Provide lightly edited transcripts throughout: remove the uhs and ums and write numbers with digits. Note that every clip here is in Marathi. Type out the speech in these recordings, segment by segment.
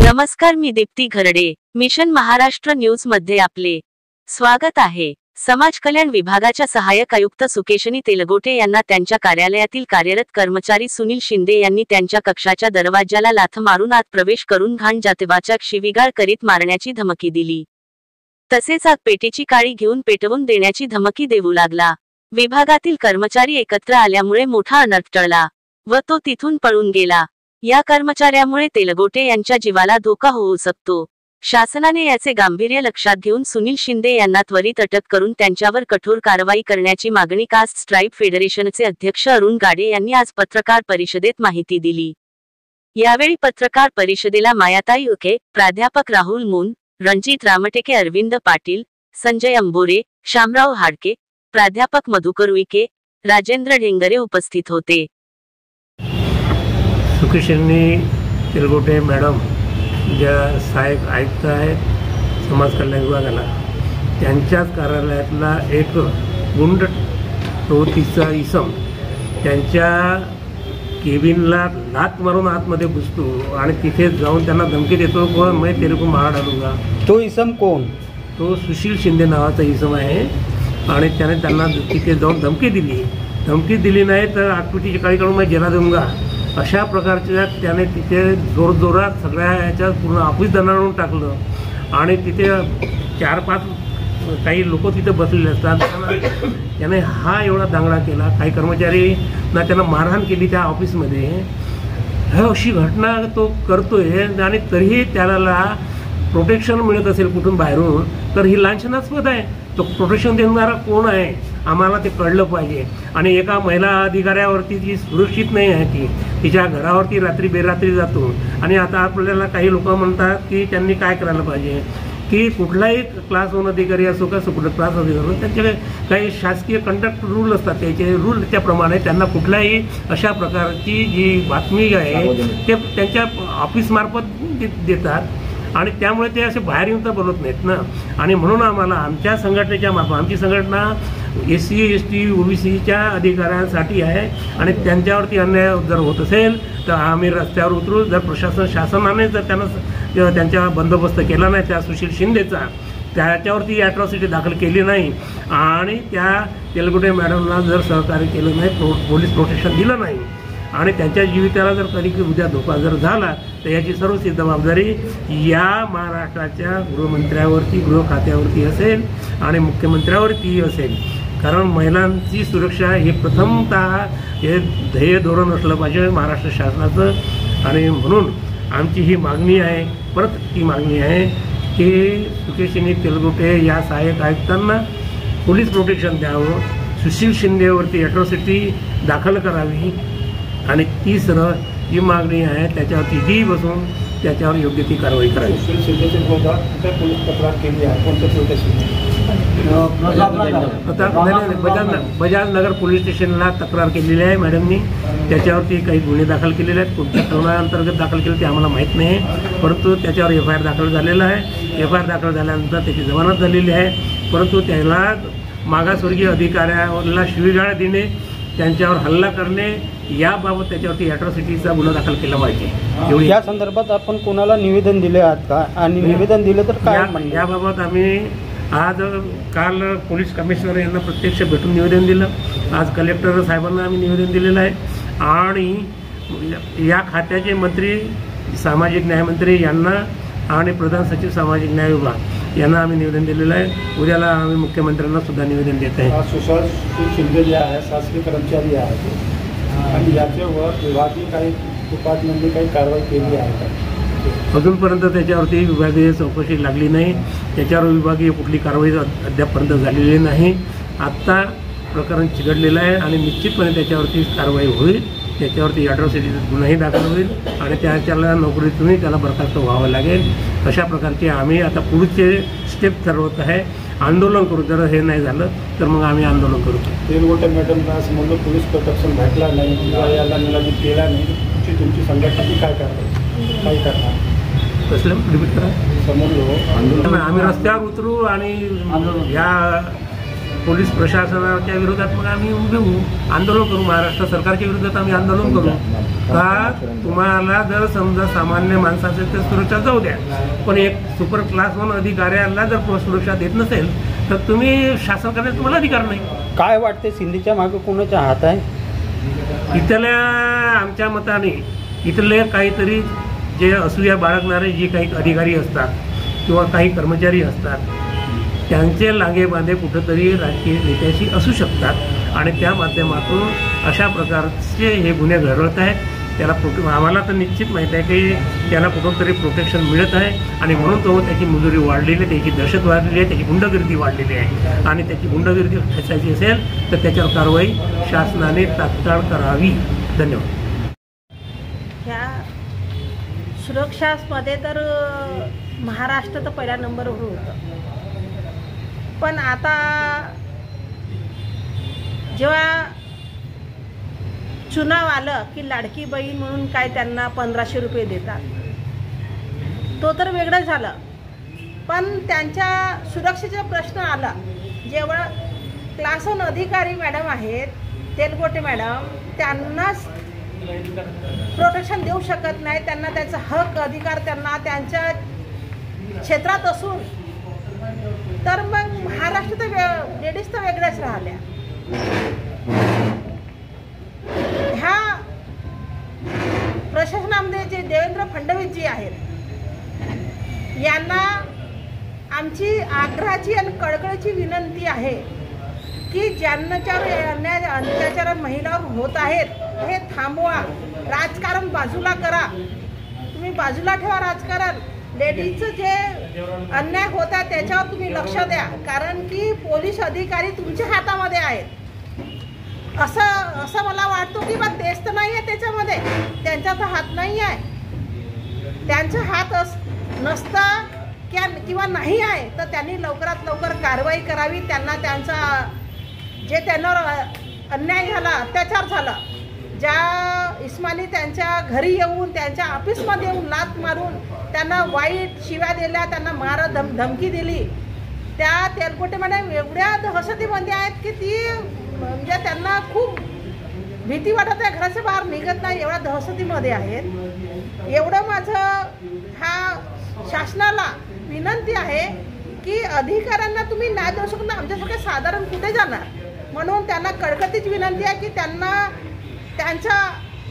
नमस्कार, मी दीप्ती घरडे. मिशन महाराष्ट्र न्यूज मध्ये आपले स्वागत आहे. समाज कल्याण विभागाच्या सहाय्यक आयुक्त सुकेशनी तेलगोटे यांना त्यांच्या कार्यालयातील कार्यरत कर्मचारी सुनील शिंदे यांनी त्यांच्या कक्षाच्या दरवाजाला लाथ मारून आत प्रवेश करून घाण जातीवाचक शिवीगाळ करीत मारण्याची धमकी दिली. तसेच आग पेटीची काळी घेऊन पेटवून देण्याची धमकी देऊ लागला. विभागातील कर्मचारी एकत्र आल्यामुळे मोठा अनर्थ टळला व तो तिथून पळून गेला. या कर्मचाऱ्यामुळे तेलगोटे यांच्या जीवाला धोका होऊ शकतो. शासनाने याचे गांभीर्य लक्षात घेऊन सुनील शिंदे यांना त्वरित अटक करून त्यांच्यावर कठोर कारवाई करण्याची मागणी कास्ट स्ट्राईप फेडरेशनचे अध्यक्ष अरुण गाडे यांनी आज पत्रकार परिषदेत माहिती दिली. यावेळी पत्रकार परिषदेला मायाताई उके, प्राध्यापक राहुल मून, रणजित रामटेके, अरविंद पाटील, संजय अंबोरे, शामराव हाडके, प्राध्यापक मधुकर उईके, राजेंद्र ढेंगरे उपस्थित होते. सुकेशनी तेलगोटे मॅडम ज्या सहाय्यक आयुक्त आहेत समाज कल्याण विभागाला, त्यांच्याच कार्यालयातला एक गुंड प्रवृत्तीचा इसम त्यांच्या केबिनला लात मारून आतमध्ये घुसतो आणि तिथे जाऊन त्यांना धमकी देतो व मैं तेरे को मार डालूंगा. तो इसम कोण? तो सुशील शिंदे नावाचा इसम आहे आणि त्याने त्यांना तिथे जाऊन धमकी दिली नाही तर आगपेटीची काळी काढून मैं जला दूंगा अशा प्रकारच्या त्याने तिथे जोरजोरात सगळ्या ह्याच्यात पूर्ण ऑफिस दणाणून टाकलं आणि तिथे 4-5 काही लोक तिथे बसलेले असतात. त्याने हा एवढा दांगडा केला. काही कर्मचारींना त्यांना मारहाण केली त्या ऑफिसमध्ये. अशी घटना तो करतोय आणि तरीही त्याला प्रोटेक्शन मिळत असेल कुठून बाहेरून तर ही लांछनास्पद आहे. तो प्रोटेक्शन देणारा कोण आहे आम्हाला ते कळलं पाहिजे. आणि एका महिला अधिकाऱ्यावरती जी सुरक्षित नाही आहे तिच्या घरावरती रात्री बेरात्री जातो आणि आता आपल्याला काही लोक म्हणतात की त्यांनी काय करायला पाहिजे की कुठलाही क्लास 1 अधिकारी असो का कुठला क्लास अधिकारी त्यांचे काही शासकीय कंडक्ट रूल असतात. त्याचे रूल त्याप्रमाणे त्यांना कुठल्याही अशा प्रकारची जी बातमी आहे ते त्यांच्या ऑफिसमार्फत देतात आणि त्यामुळे ते असे बाहेर येऊन तर बोलत नाहीत ना. आणि म्हणून आम्हाला आमच्या संघटनेच्या मार्फत, आमची संघटना SC ST OBCच्या अधिकाऱ्यांसाठी आहे आणि त्यांच्यावरती अन्याय जर होत असेल तर आम्ही रस्त्यावर उतरू. जर शासनाने जर त्यांच्या बंदोबस्त केला नाही त्या सुशील शिंदेचा, त्याच्यावरती ॲट्रॉसिटी दाखल केली नाही आणि त्या तेलगोटे मॅडमला जर सहकार्य केलं नाही, पोलीस प्रोटेक्शन दिलं नाही आणि त्यांच्या जीविताला जर कधी उद्या धोका जर झाला तर याची सर्वस्वी जबाबदारी या महाराष्ट्राच्या गृहमंत्र्यावरती, गृह खात्यावरती असेल आणि मुख्यमंत्र्यावरती असेल. कारण महिलांची सुरक्षा हे प्रथमतः हे ध्येय धोरण असलं पाहिजे महाराष्ट्र शासनाचं. आणि म्हणून आमची ही मागणी आहे, परत ती मागणी आहे की सुकेशनी तेलगोटे या सहाय्यक आयुक्तांना पोलीस प्रोटेक्शन द्यावं, सुशील शिंदेवरती ॲट्रॉसिटी दाखल करावी आणि तिसरं जी मागणी आहे त्याच्यावरती डी बसून त्याच्यावर योग्य ती कारवाई करावी. पोलीस तक्रार केली आहे आता बजाज नगर पोलीस स्टेशनला तक्रार केलेली आहे मॅडमनी. त्याच्यावरती काही गुन्हे दाखल केलेले आहेत. कोणत्या कलमाअंतर्गत दाखल केले ते आम्हाला माहीत नाही, परंतु त्याच्यावर FIR दाखल झालेला आहे. FIR दाखल झाल्यानंतर त्याची जमानत झालेली आहे. परंतु त्याला मागासवर्गीय अधिकाऱ्याला शिवीगाळ देणे, त्यांच्यावर हल्ला करणे याबाबत त्याच्यावरती ॲट्रॉसिटीचा गुन्हा दाखल केला पाहिजे. या संदर्भात आपण कोणाला निवेदन दिले आहात का? आणि निवेदन दिलं तर काय? याबाबत आम्ही काल पोलीस कमिशनर यांना प्रत्यक्ष भेटून निवेदन दिलं. आज कलेक्टर साहेबांना आम्ही निवेदन दिलेलं आहे आणि या खात्याचे मंत्री सामाजिक न्यायमंत्री यांना आणि प्रधान सचिव सामाजिक न्याय विभाग यांना आम्ही निवेदन दिलेलं आहे. उद्याला आम्ही मुख्यमंत्र्यांना सुद्धा निवेदन देत आहे. सुशील शिंदे जे आहे शासकीय कर्मचारी आहेत आणि याच्यावर विभागीय काही डिपार्टमेंटने काही कारवाई केली आहे का? अजूनपर्यंत त्याच्यावरती विभागीय चौकशी लागली नाही. त्याच्यावर विभागीय कुठली कारवाई अद्यापपर्यंत झालेली नाही. आत्ता प्रकरण चिघडलेलं आहे आणि निश्चितपणे त्याच्यावरती कारवाई होईल. त्याच्यावरती ॲट्रॉसिटीचा गुन्हाही दाखल होईल आणि त्याला नोकरीतूनही त्याला बरखास्त व्हावं लागेल. अशा प्रकारचे आम्ही आता पुढचे स्टेप ठरवत आहे. आंदोलन करू. जर हे नाही झालं तर मग आम्ही आंदोलन करू. तेलगोटे मॅडमला असं म्हणलं पोलीस प्रोटेक्शन भेटला नाही किंवा याला निलंबित केला नाही, तुमची संघटना काय करणार? कसलं रिपीट करा. समोर आम्ही रस्त्यावर उतरू आणि या पोलीस प्रशासनाच्या विरोधात मग आम्ही उभे होऊ, आंदोलन करू. महाराष्ट्र सरकारच्या विरोधात आम्ही आंदोलन करू. का तुम्हाला जर समजा सामान्य माणसाचं तर सुरक्षा जाऊ द्या, पण एक सुपर क्लास 1 अधिकाऱ्याला जर सुरक्षा देत नसेल तर तुम्ही शासन करण्याचा तुम्हाला अधिकार नाही. काय वाटते, शिंदेच्या मागे कोणाचा हात आहे? इथल्या आमच्या मताने इथले काहीतरी जे असूया बाळगणारे जे काही अधिकारी असतात किंवा काही कर्मचारी असतात त्यांचे लांगेबांधे कुठंतरी राजकीय नेत्याशी असू शकतात आणि त्या माध्यमातून अशा प्रकारचे हे गुन्हे घडवत आहेत. त्याला आम्हाला तर निश्चित माहीत आहे की त्याला कुठून तरी प्रोटेक्शन मिळत आहे आणि म्हणून तो त्याची मुजुरी वाढलेली आहे, त्याची दहशत वाढलेली आहे, त्याची गुंडगिर्दी वाढलेली आहे आणि त्याची गुंडगिर्दी ठेचायची असेल तर त्याच्यावर कारवाई शासनाने तात्काळ करावी. धन्यवाद. ह्या सुरक्षामध्ये तर महाराष्ट्र तर पहिल्या नंबरवर होतं, पण आता जेव्हा चुनाव आलं की लाडकी बहीण म्हणून काय त्यांना 1500 रुपये देतात, तो तर वेगळं झालं. पण त्यांच्या सुरक्षेचा प्रश्न आला जेव्हा क्लास 1 अधिकारी मॅडम आहेत तेलगोटे मॅडम, त्यांनाच प्रोटेक्शन देऊ शकत नाही. त्यांना त्याचा हक अधिकार त्यांना त्यांच्या क्षेत्रात असून तर मग महाराष्ट्र तर लेडीज तर वेगळ्याच राहिल्या. ह्या प्रशासनामध्ये जे देवेंद्र फडणवीस जी आहेत यांना आमची आग्रहाची आणि कळकळीची विनंती आहे की ज्यांच्यावर अन्याय अत्याचार महिलांवर होत आहेत हे थांबवा. राजकारण बाजूला करा, तुम्ही बाजूला ठेवा राजकारण. लेडीजचं जे अन्याय होत आहे त्याच्यावर तुम्ही लक्ष द्या, कारण की पोलीस अधिकारी तुमच्या हातामध्ये आहेत. असं मला वाटतो की बा तेच तर नाही आहे त्याच्यामध्ये, त्यांचा तर हात नाही आहे. त्यांचा हात नसता किंवा नाही आहे तर त्यांनी लवकरात लवकर कारवाई करावी. त्यांना त्यांचा जे त्यांच्यावर अन्याय झाला, अत्याचार झाला, ज्या इस्मानी त्यांच्या घरी येऊन त्यांच्या ऑफिसमध्ये येऊन लाथ मारून त्यांना वाईट शिव्या दिल्या, त्यांना धमकी दिली, त्या तेलगोटे मॅडम एवढ्या दहशतीमध्ये आहेत की ती म्हणजे त्यांना खूप भीती वाटत आहे, घराच्या बाहेर निघत नाही, एवढ्या दहशतीमध्ये आहेत. एवढं माझं हा शासनाला विनंती आहे की अधिकाऱ्यांना तुम्ही न्याय देऊ शकत नाही, आमच्यासारखे साधारण कुठे जाणार. म्हणून त्यांना कळकळीची विनंती आहे की त्यांना त्यांचा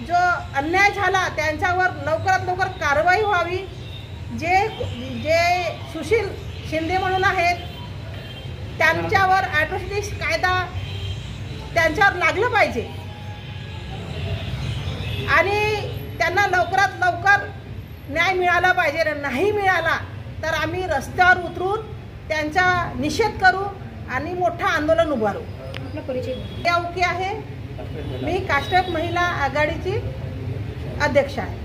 जो अन्याय झाला त्यांच्यावर लवकरात लवकर कारवाई व्हावी. जे सुशील शिंदे म्हणून आहेत त्यांच्यावर ॲट्रॉसिटीज कायदा त्यांच्यावर लागलं पाहिजे आणि त्यांना लवकरात लवकर न्याय मिळाला पाहिजे. नाही मिळाला तर आम्ही रस्त्यावर उतरून त्यांचा निषेध करू आणि मोठं आंदोलन उभारू. आपला परिचय ओके आहे. मी काष्टक महिला आघाडीची अध्यक्ष आहे.